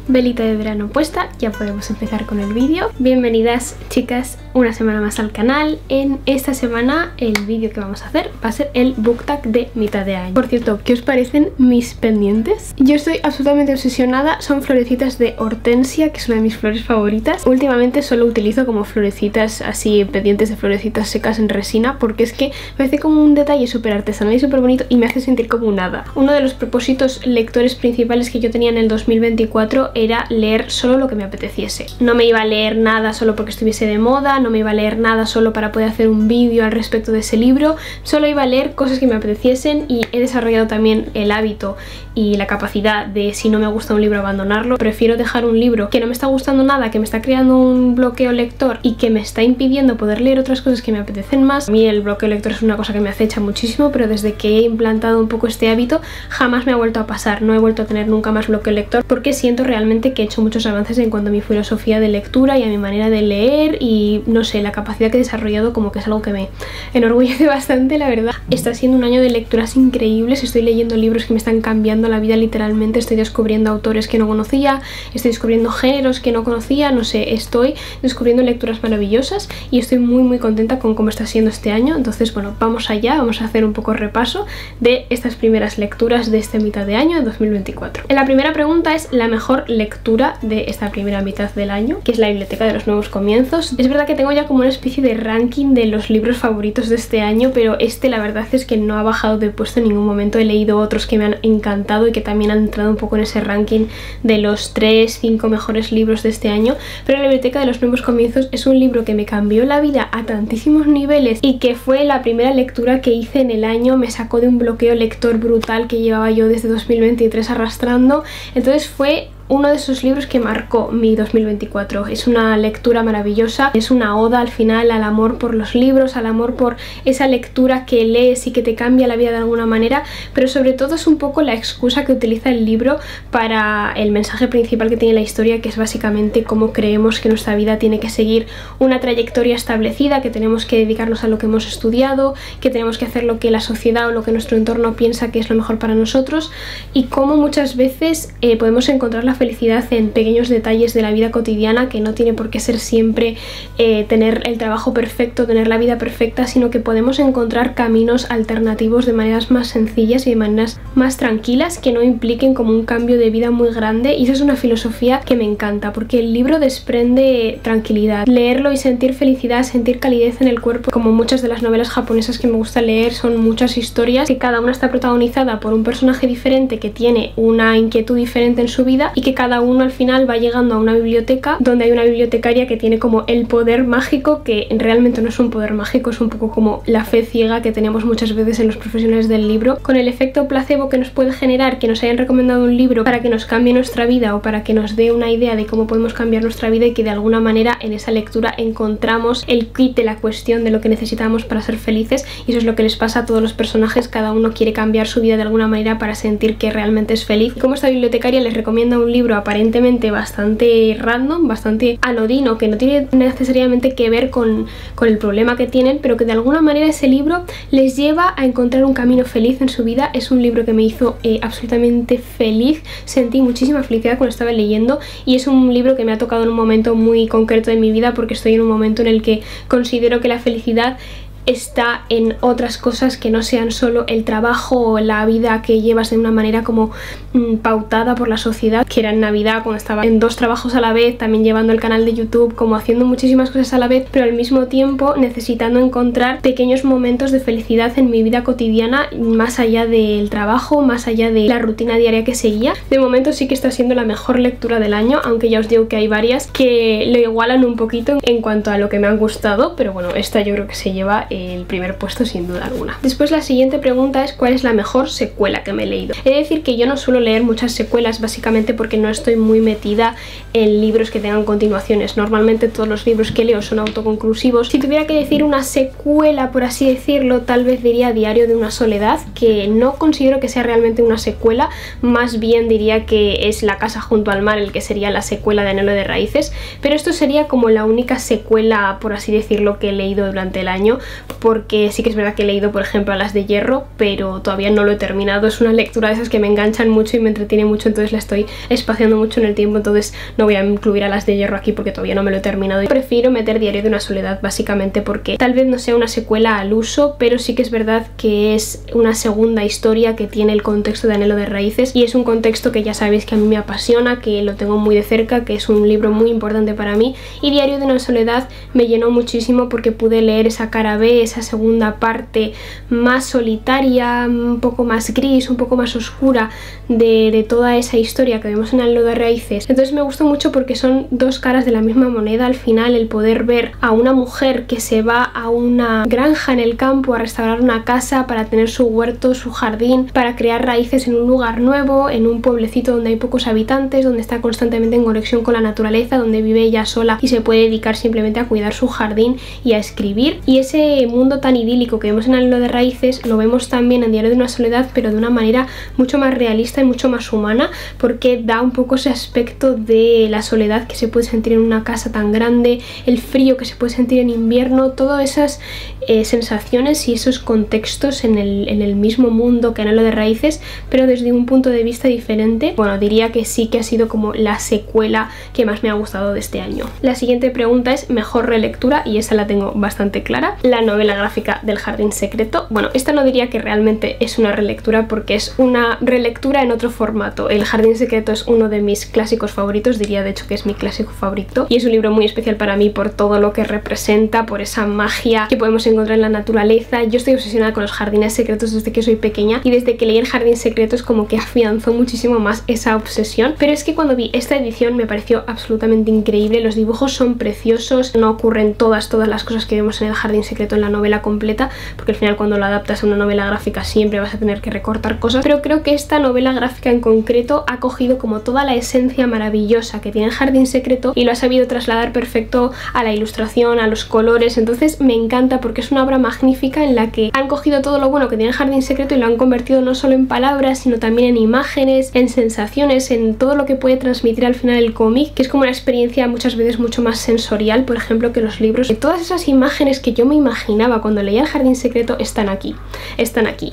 Velita de verano puesta, ya podemos empezar con el vídeo. Bienvenidas chicas, una semana más al canal. En esta semana el vídeo que vamos a hacer va a ser el book tag de mitad de año. Por cierto, ¿qué os parecen mis pendientes? Yo estoy absolutamente obsesionada, son florecitas de hortensia, que es una de mis flores favoritas. Últimamente solo utilizo como florecitas así, pendientes de florecitas secas en resina, porque es que me hace como un detalle súper artesanal y súper bonito y me hace sentir como un hada. Uno de los propósitos lectores principales que yo tenía en el 2024 era leer solo lo que me apeteciese. No me iba a leer nada solo porque estuviese de moda, no me iba a leer nada solo para poder hacer un vídeo al respecto de ese libro, solo iba a leer cosas que me apeteciesen, y he desarrollado también el hábito y la capacidad de, si no me gusta un libro, abandonarlo. Prefiero dejar un libro que no me está gustando nada, que me está creando un bloqueo lector y que me está impidiendo poder leer otras cosas que me apetecen más. A mí el bloqueo lector es una cosa que me acecha muchísimo, pero desde que he implantado un poco este hábito jamás me ha vuelto a pasar, no he vuelto a tener nunca más bloqueo lector, porque siento realmente que he hecho muchos avances en cuanto a mi filosofía de lectura y a mi manera de leer, y no sé, la capacidad que he desarrollado como que es algo que me enorgullece bastante, la verdad. Está siendo un año de lecturas increíbles, estoy leyendo libros que me están cambiando la vida literalmente, estoy descubriendo autores que no conocía, estoy descubriendo géneros que no conocía, no sé, estoy descubriendo lecturas maravillosas y estoy muy contenta con cómo está siendo este año. Entonces bueno, vamos allá, vamos a hacer un poco repaso de estas primeras lecturas de esta mitad de año de 2024. La primera pregunta es la mejor lectura de esta primera mitad del año, que es la Biblioteca de los Nuevos Comienzos. Es verdad que tengo ya como una especie de ranking de los libros favoritos de este año, pero este la verdad es que no ha bajado de puesto en ningún momento. He leído otros que me han encantado y que también han entrado un poco en ese ranking de los 3-5 mejores libros de este año, pero la Biblioteca de los Nuevos Comienzos es un libro que me cambió la vida a tantísimos niveles y que fue la primera lectura que hice en el año, me sacó de un bloqueo lector brutal que llevaba yo desde 2023 arrastrando. Entonces fue uno de esos libros que marcó mi 2024. Es una lectura maravillosa, es una oda al final al amor por los libros, al amor por esa lectura que lees y que te cambia la vida de alguna manera, pero sobre todo es un poco la excusa que utiliza el libro para el mensaje principal que tiene la historia, que es básicamente cómo creemos que nuestra vida tiene que seguir una trayectoria establecida, que tenemos que dedicarnos a lo que hemos estudiado, que tenemos que hacer lo que la sociedad o lo que nuestro entorno piensa que es lo mejor para nosotros, y cómo muchas veces podemos encontrar la felicidad en pequeños detalles de la vida cotidiana, que no tiene por qué ser siempre tener el trabajo perfecto, tener la vida perfecta, sino que podemos encontrar caminos alternativos de maneras más sencillas y de maneras más tranquilas, que no impliquen como un cambio de vida muy grande. Y esa es una filosofía que me encanta, porque el libro desprende tranquilidad. Leerlo y sentir felicidad, sentir calidez en el cuerpo, como muchas de las novelas japonesas que me gusta leer, son muchas historias que cada una está protagonizada por un personaje diferente que tiene una inquietud diferente en su vida, y que cada uno al final va llegando a una biblioteca donde hay una bibliotecaria que tiene como el poder mágico, que realmente no es un poder mágico, es un poco como la fe ciega que tenemos muchas veces en los profesionales del libro, con el efecto placebo que nos puede generar que nos hayan recomendado un libro para que nos cambie nuestra vida o para que nos dé una idea de cómo podemos cambiar nuestra vida, y que de alguna manera en esa lectura encontramos el kit de la cuestión de lo que necesitamos para ser felices. Y eso es lo que les pasa a todos los personajes, cada uno quiere cambiar su vida de alguna manera para sentir que realmente es feliz. Y como esta bibliotecaria les recomienda un libro aparentemente bastante random, bastante anodino, que no tiene necesariamente que ver con el problema que tienen, pero que de alguna manera ese libro les lleva a encontrar un camino feliz en su vida. Es un libro que me hizo absolutamente feliz, sentí muchísima felicidad cuando estaba leyendo, y es un libro que me ha tocado en un momento muy concreto de mi vida, porque estoy en un momento en el que considero que la felicidad está en otras cosas que no sean solo el trabajo o la vida que llevas de una manera como pautada por la sociedad, que era en Navidad cuando estaba en 2 trabajos a la vez, también llevando el canal de YouTube, como haciendo muchísimas cosas a la vez, pero al mismo tiempo necesitando encontrar pequeños momentos de felicidad en mi vida cotidiana, más allá del trabajo, más allá de la rutina diaria que seguía. De momento sí que está siendo la mejor lectura del año, aunque ya os digo que hay varias que lo igualan un poquito en cuanto a lo que me han gustado, pero bueno, esta yo creo que se lleva el primer puesto sin duda alguna. Después la siguiente pregunta es ¿cuál es la mejor secuela que me he leído? He de decir que yo no suelo leer muchas secuelas, básicamente porque no estoy muy metida en libros que tengan continuaciones. Normalmente todos los libros que leo son autoconclusivos. Si tuviera que decir una secuela, por así decirlo, tal vez diría Diario de una soledad, que no considero que sea realmente una secuela, más bien diría que es La casa junto al mar, el que sería la secuela de Anhelo de raíces, pero esto sería como la única secuela, por así decirlo, que he leído durante el año, porque sí que es verdad que he leído por ejemplo a Las de Hierro, pero todavía no lo he terminado. Es una lectura de esas que me enganchan mucho y me entretiene mucho, entonces la estoy espaciando mucho en el tiempo, entonces no voy a incluir a Las de Hierro aquí porque todavía no me lo he terminado. Y prefiero meter Diario de una soledad básicamente porque tal vez no sea una secuela al uso, pero sí que es verdad que es una segunda historia que tiene el contexto de Anhelo de Raíces, y es un contexto que ya sabéis que a mí me apasiona, que lo tengo muy de cerca, que es un libro muy importante para mí. Y Diario de una soledad me llenó muchísimo porque pude leer esa cara B, esa segunda parte más solitaria, un poco más gris, un poco más oscura de toda esa historia que vemos en Anhelo de Raíces. Entonces me gustó mucho porque son dos caras de la misma moneda. Al final, el poder ver a una mujer que se va a una granja en el campo a restaurar una casa para tener su huerto, su jardín, para crear raíces en un lugar nuevo, en un pueblecito donde hay pocos habitantes, donde está constantemente en conexión con la naturaleza, donde vive ella sola y se puede dedicar simplemente a cuidar su jardín y a escribir. Y ese mundo tan idílico que vemos en Anhelo de Raíces lo vemos también en Diario de una soledad, pero de una manera mucho más realista y mucho más humana, porque da un poco ese aspecto de la soledad que se puede sentir en una casa tan grande, el frío que se puede sentir en invierno, todas esas sensaciones y esos contextos en el mismo mundo que Anhelo de Raíces, pero desde un punto de vista diferente. Bueno, diría que sí que ha sido como la secuela que más me ha gustado de este año. La siguiente pregunta es mejor relectura, y esa la tengo bastante clara. La novela gráfica del Jardín Secreto. Bueno, esta no diría que realmente es una relectura porque es una relectura en otro formato. El Jardín Secreto es uno de mis clásicos favoritos, diría de hecho que es mi clásico favorito, y es un libro muy especial para mí por todo lo que representa, por esa magia que podemos encontrar en la naturaleza. Yo estoy obsesionada con los jardines secretos desde que soy pequeña, y desde que leí El Jardín Secreto es como que afianzó muchísimo más esa obsesión. Pero es que cuando vi esta edición me pareció absolutamente increíble. Los dibujos son preciosos, no ocurren todas las cosas que vemos en El Jardín Secreto en la novela completa, porque al final cuando lo adaptas a una novela gráfica siempre vas a tener que recortar cosas, pero creo que esta novela gráfica en concreto ha cogido como toda la esencia maravillosa que tiene El Jardín Secreto y lo ha sabido trasladar perfecto a la ilustración, a los colores. Entonces me encanta porque es una obra magnífica en la que han cogido todo lo bueno que tiene El Jardín Secreto y lo han convertido no solo en palabras, sino también en imágenes, en sensaciones, en todo lo que puede transmitir al final el cómic, que es como una experiencia muchas veces mucho más sensorial, por ejemplo, que los libros. Y todas esas imágenes que yo me imaginaba cuando leía El Jardín Secreto están aquí,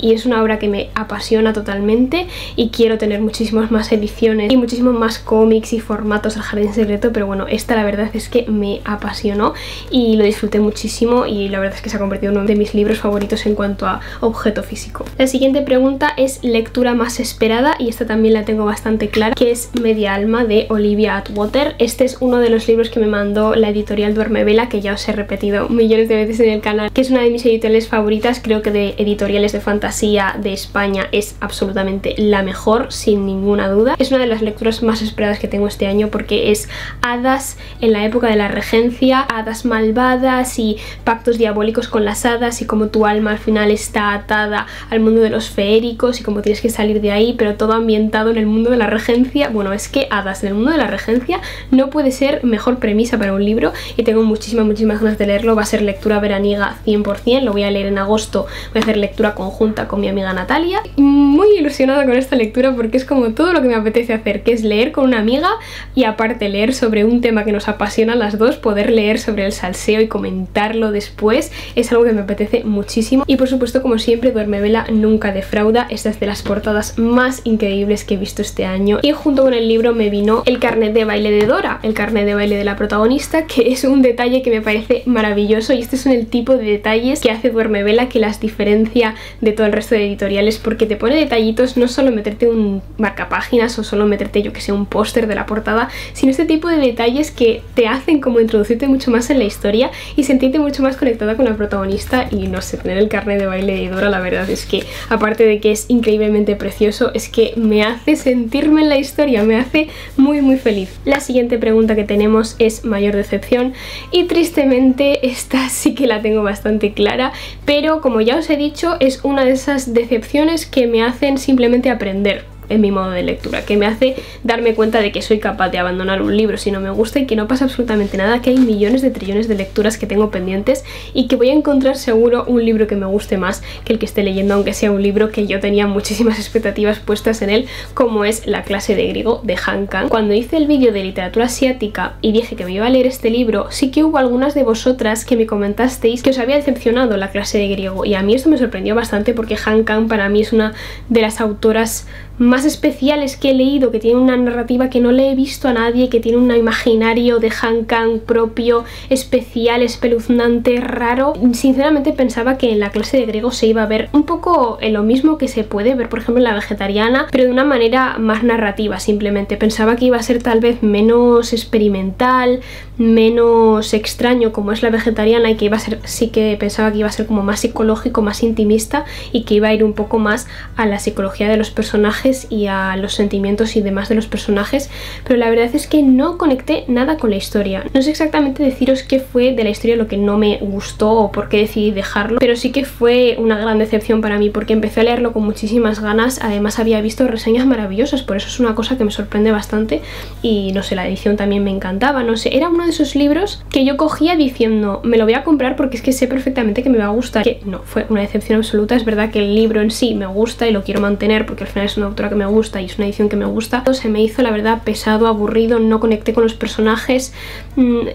y es una obra que me apasiona totalmente y quiero tener muchísimas más ediciones y muchísimos más cómics y formatos del Jardín Secreto, pero bueno, esta la verdad es que me apasionó y lo disfruté muchísimo, y la verdad es que se ha convertido en uno de mis libros favoritos en cuanto a objeto físico. La siguiente pregunta es lectura más esperada, y esta también la tengo bastante clara, que es Media Alma de Olivia Atwater. Este es uno de los libros que me mandó la editorial Duermevela, que ya os he repetido millones de veces en el canal, que es una de mis editoriales favoritas. Creo que de editoriales de fantasía de España es absolutamente la mejor, sin ninguna duda. Es una de las lecturas más esperadas que tengo este año porque es hadas en la época de la regencia, hadas malvadas y pactos diabólicos con las hadas, y como tu alma al final está atada al mundo de los feéricos y como tienes que salir de ahí, pero todo ambientado en el mundo de la regencia. Bueno, es que hadas en el mundo de la regencia no puede ser mejor premisa para un libro, y tengo muchísimas ganas de leerlo. Va a ser lectura veraniega 100%, lo voy a leer en agosto, voy a hacer lectura conjunta con mi amiga Natalia. Muy ilusionada con esta lectura porque es como todo lo que me apetece hacer, que es leer con una amiga y aparte leer sobre un tema que nos apasiona a las dos, poder leer sobre el salseo y comentarlo después, es algo que me apetece muchísimo. Y por supuesto, como siempre, Duermevela nunca defrauda. Esta es de las portadas más increíbles que he visto este año, y junto con el libro me vino el carnet de baile de Dora, el carnet de baile de la protagonista, que es un detalle que me parece maravilloso, y este es el tipo de detalles que hace Duermevela que las diferencia de todo el resto de editoriales, porque te pone detallitos, no solo meterte un marcapáginas o solo meterte, yo que sé, un póster de la portada, sino este tipo de detalles que te hacen como introducirte mucho más en la historia y sentirte mucho más conectada con la protagonista. Y no sé, tener el carnet de baile de Dora, la verdad es que aparte de que es increíblemente precioso, es que me hace sentirme en la historia, me hace muy feliz. La siguiente pregunta que tenemos es mayor decepción, y tristemente esta sí que la tengo bastante clara, pero como ya os he dicho, es una de esas decepciones que me hacen simplemente aprender. en mi modo de lectura, que me hace darme cuenta de que soy capaz de abandonar un libro si no me gusta y que no pasa absolutamente nada, que hay millones de trillones de lecturas que tengo pendientes y que voy a encontrar seguro un libro que me guste más que el que esté leyendo, aunque sea un libro que yo tenía muchísimas expectativas puestas en él, como es La clase de griego de Han Kang. Cuando hice el vídeo de literatura asiática y dije que me iba a leer este libro, sí que hubo algunas de vosotras que me comentasteis que os había decepcionado La clase de griego, y a mí esto me sorprendió bastante porque Han Kang para mí es una de las autoras más especiales que he leído, que tiene una narrativa que no le he visto a nadie, que tiene un imaginario de Han Kang propio, especial, espeluznante, raro. Sinceramente pensaba que en La clase de griego se iba a ver un poco en lo mismo que se puede ver por ejemplo en La vegetariana, pero de una manera más narrativa. Simplemente pensaba que iba a ser tal vez menos experimental, menos extraño como es La vegetariana, y que iba a ser, sí que pensaba que iba a ser como más psicológico, más intimista, y que iba a ir un poco más a la psicología de los personajes y a los sentimientos y demás de los personajes, pero la verdad es que no conecté nada con la historia. No sé exactamente deciros qué fue de la historia lo que no me gustó o por qué decidí dejarlo, pero sí que fue una gran decepción para mí porque empecé a leerlo con muchísimas ganas. Además había visto reseñas maravillosas, por eso es una cosa que me sorprende bastante, y no sé, la edición también me encantaba. No sé, era uno de esos libros que yo cogía diciendo me lo voy a comprar porque es que sé perfectamente que me va a gustar, que no, fue una decepción absoluta. Es verdad que el libro en sí me gusta y lo quiero mantener porque al final es una autora que me gusta y es una edición que me gusta. Se me hizo la verdad pesado, aburrido, no conecté con los personajes,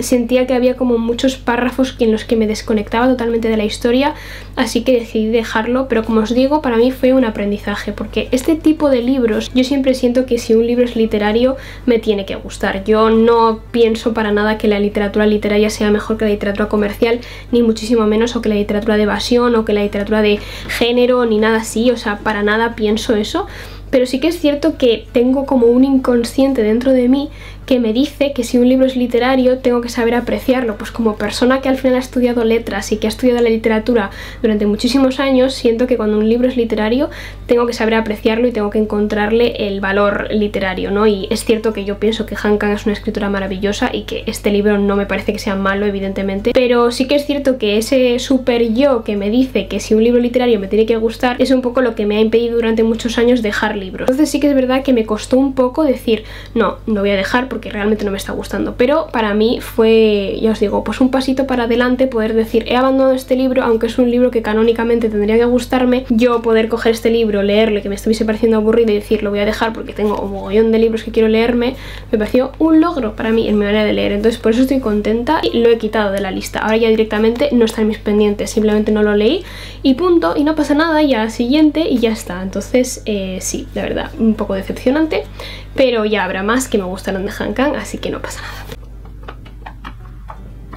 sentía que había como muchos párrafos en los que me desconectaba totalmente de la historia, así que decidí dejarlo. Pero como os digo, para mí fue un aprendizaje, porque este tipo de libros, yo siempre siento que si un libro es literario me tiene que gustar. Yo no pienso para nada que la literatura literaria sea mejor que la literatura comercial, ni muchísimo menos, o que la literatura de evasión o que la literatura de género, ni nada así, o sea, para nada pienso eso. Pero sí que es cierto que tengo como un inconsciente dentro de mí que me dice que si un libro es literario tengo que saber apreciarlo. Pues como persona que al final ha estudiado letras y que ha estudiado la literatura durante muchísimos años, siento que cuando un libro es literario tengo que saber apreciarlo y tengo que encontrarle el valor literario, ¿no? Y es cierto que yo pienso que Han Kang es una escritora maravillosa y que este libro no me parece que sea malo, evidentemente, pero sí que es cierto que ese super yo que me dice que si un libro literario me tiene que gustar es un poco lo que me ha impedido durante muchos años dejar libros. Entonces sí que es verdad que me costó un poco decir no, no voy a dejar porque realmente no me está gustando, pero para mí fue, ya os digo, pues un pasito para adelante poder decir he abandonado este libro, aunque es un libro que canónicamente tendría que gustarme. Yo poder coger este libro, leerlo, que me estuviese pareciendo aburrido y decir lo voy a dejar porque tengo un mogollón de libros que quiero leerme, me pareció un logro para mí en mi manera de leer. Entonces por eso estoy contenta y lo he quitado de la lista. Ahora ya directamente no está en mis pendientes, simplemente no lo leí y punto, y no pasa nada, y a la siguiente y ya está. Entonces sí, la verdad, un poco decepcionante, pero ya habrá más que me gustaron de Han Kang, así que no pasa nada.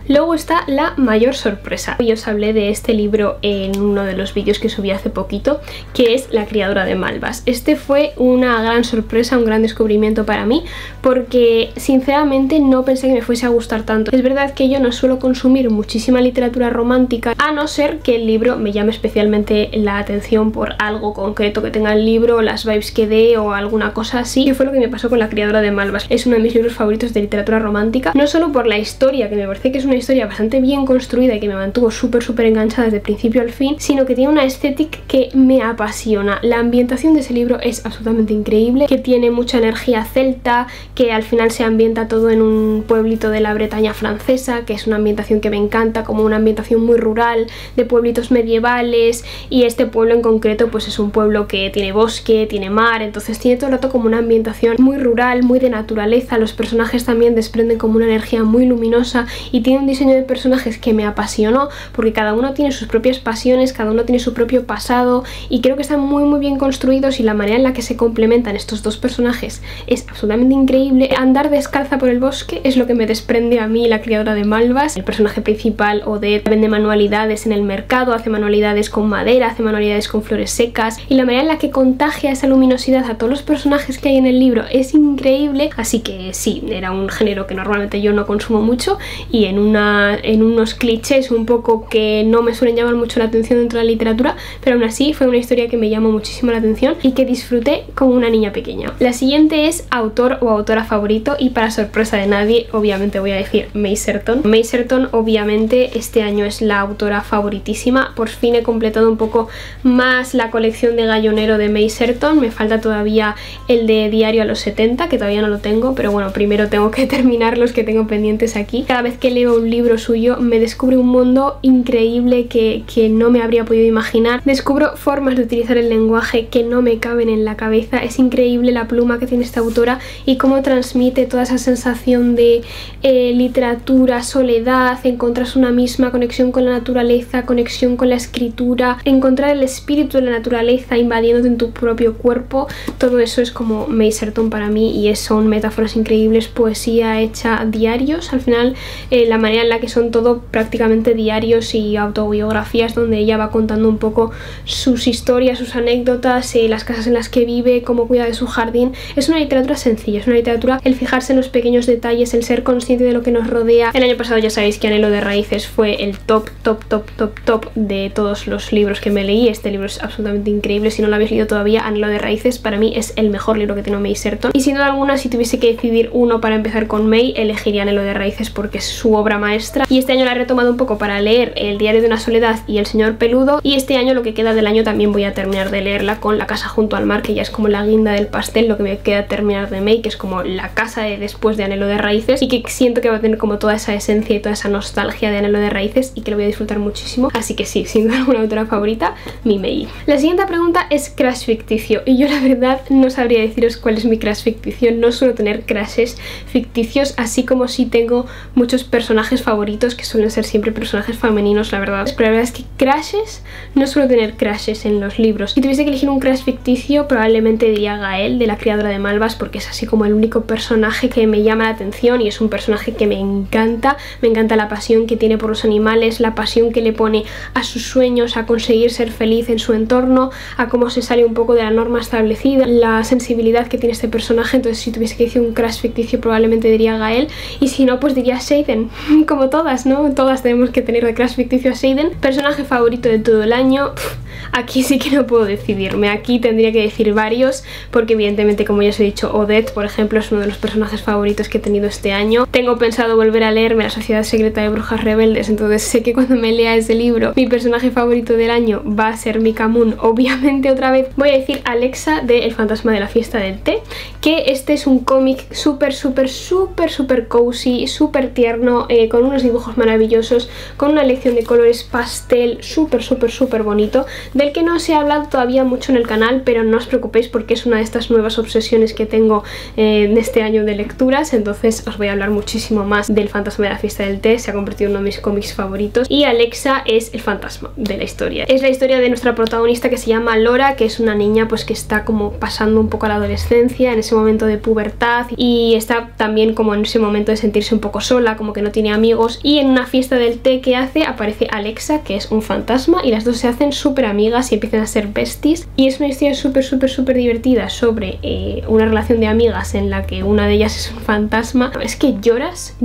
Luego está la mayor sorpresa. Yo os hablé de este libro en uno de los vídeos que subí hace poquito, que es La criadora de Malvas. Este fue una gran sorpresa, un gran descubrimiento para mí, porque sinceramente no pensé que me fuese a gustar tanto. Es verdad que yo no suelo consumir muchísima literatura romántica, a no ser que el libro me llame especialmente la atención por algo concreto que tenga el libro, las vibes que dé o alguna cosa así, que fue lo que me pasó con La criadora de Malvas. Es uno de mis libros favoritos de literatura romántica, no solo por la historia, que me parece que es una historia bastante bien construida y que me mantuvo súper enganchada desde principio al fin, sino que tiene una estética que me apasiona. La ambientación de ese libro es absolutamente increíble, que tiene mucha energía celta, que al final se ambienta todo en un pueblito de la Bretaña francesa, que es una ambientación que me encanta, como una ambientación muy rural, de pueblitos medievales, y este pueblo en concreto pues es un pueblo que tiene bosque, tiene mar, entonces tiene todo el rato como una ambientación muy rural, muy de naturaleza. Los personajes también desprenden como una energía muy luminosa y tiene un diseño de personajes que me apasionó, porque cada uno tiene sus propias pasiones, cada uno tiene su propio pasado, y creo que están muy bien construidos, y la manera en la que se complementan estos dos personajes es absolutamente increíble. Andar descalza por el bosque es lo que me desprende a mí La criadora de Malvas. El personaje principal, Odette, vende manualidades en el mercado, hace manualidades con madera, hace manualidades con flores secas, y la manera en la que contagia esa luminosidad a todos los personajes que hay en el libro es increíble. Así que sí, era un género que normalmente yo no consumo mucho, y en un unos clichés un poco que no me suelen llamar mucho la atención dentro de la literatura, pero aún así fue una historia que me llamó muchísimo la atención y que disfruté como una niña pequeña. La siguiente es autor o autora favorito, y para sorpresa de nadie, obviamente voy a decir May Serton. May Serton obviamente este año es la autora favoritísima. Por fin he completado un poco más la colección de Gallonero de May Serton. Me falta todavía el de Diario a los 70, que todavía no lo tengo, pero bueno, primero tengo que terminar los que tengo pendientes aquí. Cada vez que leo un libro suyo me descubre un mundo increíble que no me habría podido imaginar. Descubro formas de utilizar el lenguaje que no me caben en la cabeza. Es increíble la pluma que tiene esta autora y cómo transmite toda esa sensación de literatura, soledad, encontrarse una misma, conexión con la naturaleza, conexión con la escritura, encontrar el espíritu de la naturaleza invadiéndote en tu propio cuerpo. Todo eso es como May Serton para mí, y son metáforas increíbles, poesía hecha diarios. Al final la manera en la que son todo prácticamente diarios y autobiografías, donde ella va contando un poco sus historias, sus anécdotas, las casas en las que vive, cómo cuida de su jardín. Es una literatura sencilla, es una literatura, el fijarse en los pequeños detalles, el ser consciente de lo que nos rodea. El año pasado ya sabéis que Anhelo de Raíces fue el top de todos los libros que me leí. Este libro es absolutamente increíble. Si no lo habéis leído todavía, Anhelo de Raíces para mí es el mejor libro que tiene May Serton, y sin duda alguna, si tuviese que decidir uno para empezar con May, elegiría Anhelo de Raíces porque es su obra maestra. Y este año la he retomado un poco para leer El Diario de una Soledad y El Señor Peludo, y este año, lo que queda del año, también voy a terminar de leerla con La Casa junto al mar, que ya es como la guinda del pastel, lo que me queda terminar de May, que es como la casa de después de Anhelo de Raíces, y que siento que va a tener como toda esa esencia y toda esa nostalgia de Anhelo de Raíces, y que lo voy a disfrutar muchísimo. Así que sí, sin duda alguna autora favorita, mi May. La siguiente pregunta es crush ficticio, y yo la verdad no sabría deciros cuál es mi crush ficticio. No suelo tener crushes ficticios, así como sí tengo muchos personajes favoritos que suelen ser siempre personajes femeninos, la verdad. Pero la verdad es que crushes, no suelo tener crushes en los libros. Si tuviese que elegir un crush ficticio, probablemente diría Gael, de La Criadora de Malvas, porque es así como el único personaje que me llama la atención, y es un personaje que me encanta. Me encanta la pasión que tiene por los animales, la pasión que le pone a sus sueños, a conseguir ser feliz en su entorno, a cómo se sale un poco de la norma establecida, la sensibilidad que tiene este personaje. Entonces, si tuviese que decir un crush ficticio, probablemente diría Gael, y si no, pues diría Xaden, como todas, ¿no? Todas tenemos que tener de crush ficticio a Xaden. Personaje favorito de todo el año, aquí sí que no puedo decidirme. Aquí tendría que decir varios, porque evidentemente, como ya os he dicho, Odette, por ejemplo, es uno de los personajes favoritos que he tenido este año. Tengo pensado volver a leerme La Sociedad Secreta de Brujas Rebeldes, entonces sé que cuando me lea ese libro, mi personaje favorito del año va a ser Mika Moon. Obviamente, otra vez voy a decir Alexa de El Fantasma de la Fiesta del Té, que este es un cómic súper cozy, súper tierno, con unos dibujos maravillosos, con una elección de colores pastel súper bonito, del que no se ha hablado todavía mucho en el canal, pero no os preocupéis porque es una de estas nuevas obsesiones que tengo en este año de lecturas. Entonces os voy a hablar muchísimo más del Fantasma de la Fiesta del Té. Se ha convertido en uno de mis cómics favoritos, y Alexa es el fantasma de la historia. Es la historia de nuestra protagonista, que se llama Laura, que es una niña pues que está como pasando un poco a la adolescencia, en ese momento de pubertad, y está también como en ese momento de sentirse un poco sola, como que no tiene amigos, y en una fiesta del té que hace aparece Alexa, que es un fantasma, y las dos se hacen súper amigas y empiezan a ser besties, y es una historia súper divertida sobre una relación de amigas en la que una de ellas es un fantasma. Es que lloras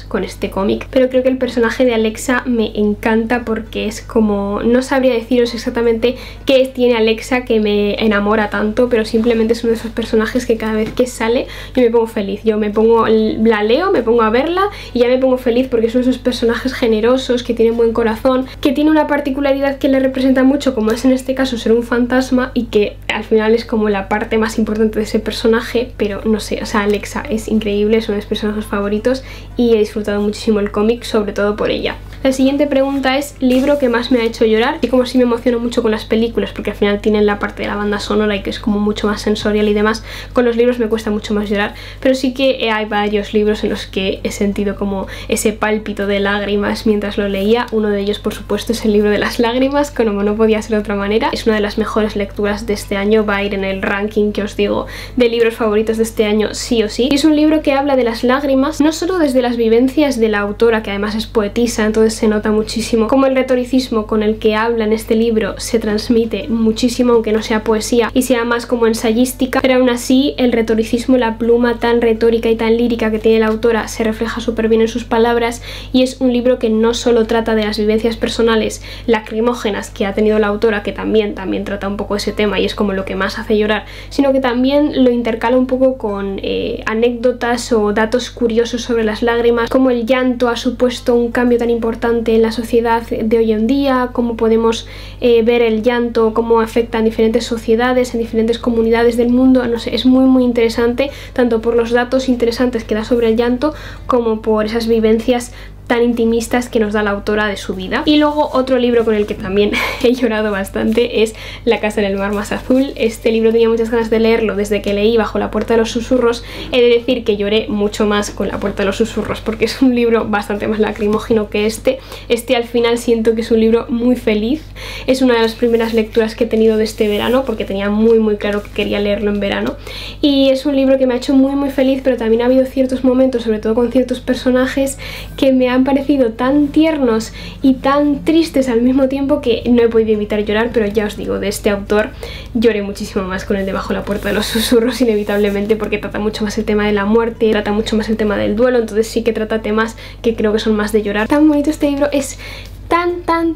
con este cómic, pero creo que el personaje de Alexa me encanta porque es como, no sabría deciros exactamente qué tiene Alexa que me enamora tanto, pero simplemente es uno de esos personajes que cada vez que sale yo me pongo feliz, la leo, me pongo a verla y ya me pongo feliz, porque son esos personajes generosos, que tienen buen corazón, que tiene una particularidad que le representa mucho, como es en este caso ser un fantasma, y que al final es como la parte más importante de ese personaje. Pero no sé, o sea, Alexa es increíble, es uno de mis personajes favoritos y he disfrutado muchísimo el cómic, sobre todo por ella. La siguiente pregunta es libro que más me ha hecho llorar. Y como sí me emociono mucho con las películas, porque al final tienen la parte de la banda sonora y que es como mucho más sensorial y demás, con los libros me cuesta mucho más llorar, pero sí que hay varios libros en los que he sentido como ese pálpito de lágrimas mientras lo leía. Uno de ellos, por supuesto, es El libro de las lágrimas, como no podía ser de otra manera. Es una de las mejores lecturas de este año, va a ir en el ranking que os digo de libros favoritos de este año sí o sí. Y es un libro que habla de las lágrimas, no solo desde las vivencias de la autora, que además es poetisa, entonces entonces se nota muchísimo cómo el retoricismo con el que habla en este libro se transmite muchísimo, aunque no sea poesía y sea más como ensayística, pero aún así el retoricismo, la pluma tan retórica y tan lírica que tiene la autora se refleja súper bien en sus palabras, y es un libro que no solo trata de las vivencias personales lacrimógenas que ha tenido la autora, que también trata un poco ese tema y es como lo que más hace llorar, sino que también lo intercala un poco con anécdotas o datos curiosos sobre las lágrimas, cómo el llanto ha supuesto un cambio tan importante en la sociedad de hoy en día, cómo podemos ver el llanto, cómo afecta en diferentes sociedades, en diferentes comunidades del mundo. No sé, es muy interesante, tanto por los datos interesantes que da sobre el llanto como por esas vivencias tan intimistas que nos da la autora de su vida. Y luego otro libro con el que también he llorado bastante es La casa en el mar más azul. Este libro tenía muchas ganas de leerlo desde que leí Bajo la puerta de los susurros. He de decir que lloré mucho más con La puerta de los susurros porque es un libro bastante más lacrimógeno que este. Este al final siento que es un libro muy feliz. Es una de las primeras lecturas que he tenido de este verano porque tenía muy claro que quería leerlo en verano. Y es un libro que me ha hecho muy feliz, pero también ha habido ciertos momentos, sobre todo con ciertos personajes, que me han parecido tan tiernos y tan tristes al mismo tiempo que no he podido evitar llorar. Pero ya os digo, de este autor lloré muchísimo más con el de Bajo la puerta de los susurros, inevitablemente, porque trata mucho más el tema de la muerte, trata mucho más el tema del duelo, entonces sí que trata temas que creo que son más de llorar. Tan bonito este libro, es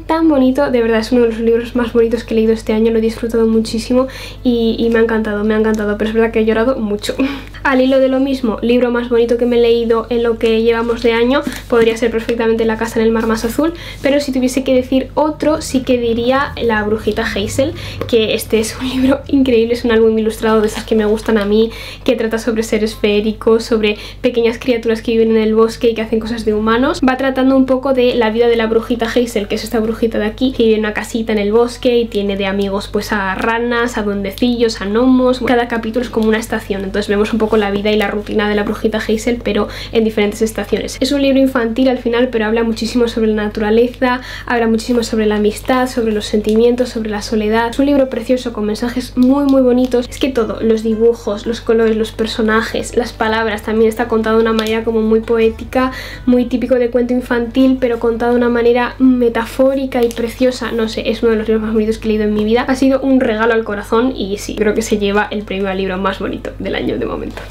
tan bonito, de verdad es uno de los libros más bonitos que he leído este año, lo he disfrutado muchísimo y me ha encantado, pero es verdad que he llorado mucho. Al hilo de lo mismo, libro más bonito que me he leído en lo que llevamos de año podría ser perfectamente La casa en el mar más azul, pero si tuviese que decir otro sí que diría La brujita Hazel, que este es un libro increíble, es un álbum ilustrado de esas que me gustan a mí, que trata sobre seres feéricos, sobre pequeñas criaturas que viven en el bosque y que hacen cosas de humanos. Va tratando un poco de la vida de la brujita Hazel, que es esta brujita de aquí, que vive en una casita en el bosque y tiene de amigos pues a ranas, a duendecillos, a gnomos. Cada capítulo es como una estación, entonces vemos un poco la vida y la rutina de la brujita Hazel, pero en diferentes estaciones. Es un libro infantil al final, pero habla muchísimo sobre la naturaleza, habla muchísimo sobre la amistad, sobre los sentimientos, sobre la soledad. Es un libro precioso con mensajes muy bonitos. Es que todo, los dibujos, los colores, los personajes, las palabras, también está contado de una manera como muy poética, muy típico de cuento infantil, pero contado de una manera metafórica y preciosa. No sé, es uno de los libros más bonitos que he leído en mi vida. Ha sido un regalo al corazón y sí, creo que se lleva el premio al libro más bonito del año de momento.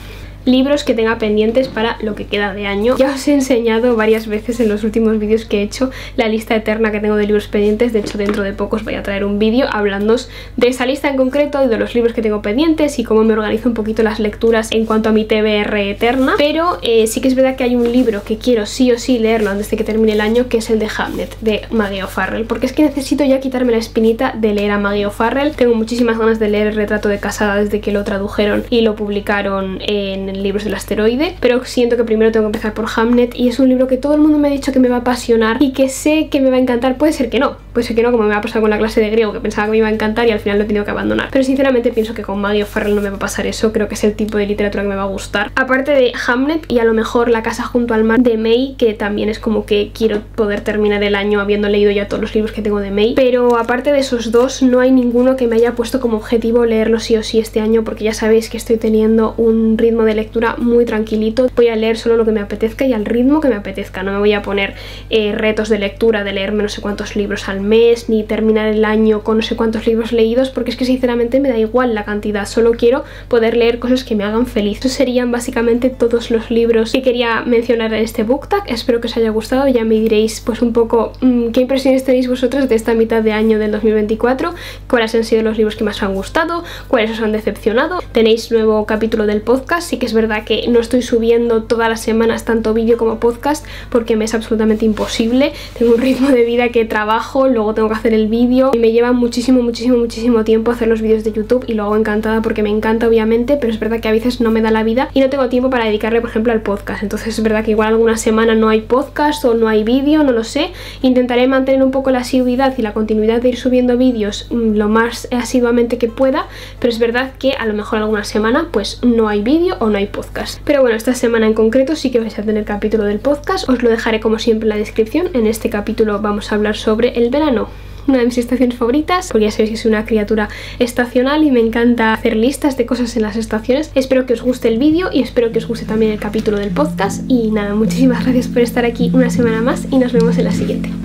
Libros que tenga pendientes para lo que queda de año. Ya os he enseñado varias veces en los últimos vídeos que he hecho la lista eterna que tengo de libros pendientes. De hecho, dentro de poco os voy a traer un vídeo hablándoos de esa lista en concreto y de los libros que tengo pendientes y cómo me organizo un poquito las lecturas en cuanto a mi TBR eterna. Pero sí que es verdad que hay un libro que quiero sí o sí leerlo antes de que termine el año, que es el de Hamnet, de Maggie O'Farrell, porque es que necesito ya quitarme la espinita de leer a Maggie O'Farrell. Tengo muchísimas ganas de leer El retrato de casada desde que lo tradujeron y lo publicaron en libros del asteroide, pero siento que primero tengo que empezar por Hamnet, y es un libro que todo el mundo me ha dicho que me va a apasionar y que sé que me va a encantar. Puede ser que no, como me va a pasar con la clase de griego, que pensaba que me iba a encantar y al final lo he tenido que abandonar, pero sinceramente pienso que con Maggie O'Farrell no me va a pasar eso. Creo que es el tipo de literatura que me va a gustar, aparte de Hamnet y a lo mejor La casa junto al mar de May, que también es como que quiero poder terminar el año habiendo leído ya todos los libros que tengo de May. Pero aparte de esos dos, no hay ninguno que me haya puesto como objetivo leerlo sí o sí este año, porque ya sabéis que estoy teniendo un ritmo de lectura muy tranquilito. Voy a leer solo lo que me apetezca y al ritmo que me apetezca. No me voy a poner retos de lectura de leerme no sé cuántos libros al mes, ni terminar el año con no sé cuántos libros leídos, porque es que sinceramente me da igual la cantidad. Solo quiero poder leer cosas que me hagan feliz. Estos serían básicamente todos los libros que quería mencionar en este book tag. Espero que os haya gustado. Ya me diréis pues un poco qué impresiones tenéis vosotros de esta mitad de año del 2024, cuáles han sido los libros que más os han gustado, cuáles os han decepcionado. Tenéis nuevo capítulo del podcast. Sí que es verdad que no estoy subiendo todas las semanas tanto vídeo como podcast porque me es absolutamente imposible. Tengo un ritmo de vida que trabajo, luego tengo que hacer el vídeo y me lleva muchísimo tiempo hacer los vídeos de YouTube, y lo hago encantada porque me encanta obviamente, pero es verdad que a veces no me da la vida y no tengo tiempo para dedicarle por ejemplo al podcast. Entonces es verdad que igual alguna semana no hay podcast o no hay vídeo, no lo sé. Intentaré mantener un poco la asiduidad y la continuidad de ir subiendo vídeos lo más asiduamente que pueda, pero es verdad que a lo mejor alguna semana pues no hay vídeo o no hay podcast. Pero bueno, esta semana en concreto sí que vais a tener capítulo del podcast, os lo dejaré como siempre en la descripción. En este capítulo vamos a hablar sobre el verano. una de mis estaciones favoritas, porque ya sabéis que soy una criatura estacional y me encanta hacer listas de cosas en las estaciones. Espero que os guste el vídeo y espero que os guste también el capítulo del podcast. Y nada, muchísimas gracias por estar aquí una semana más y nos vemos en la siguiente.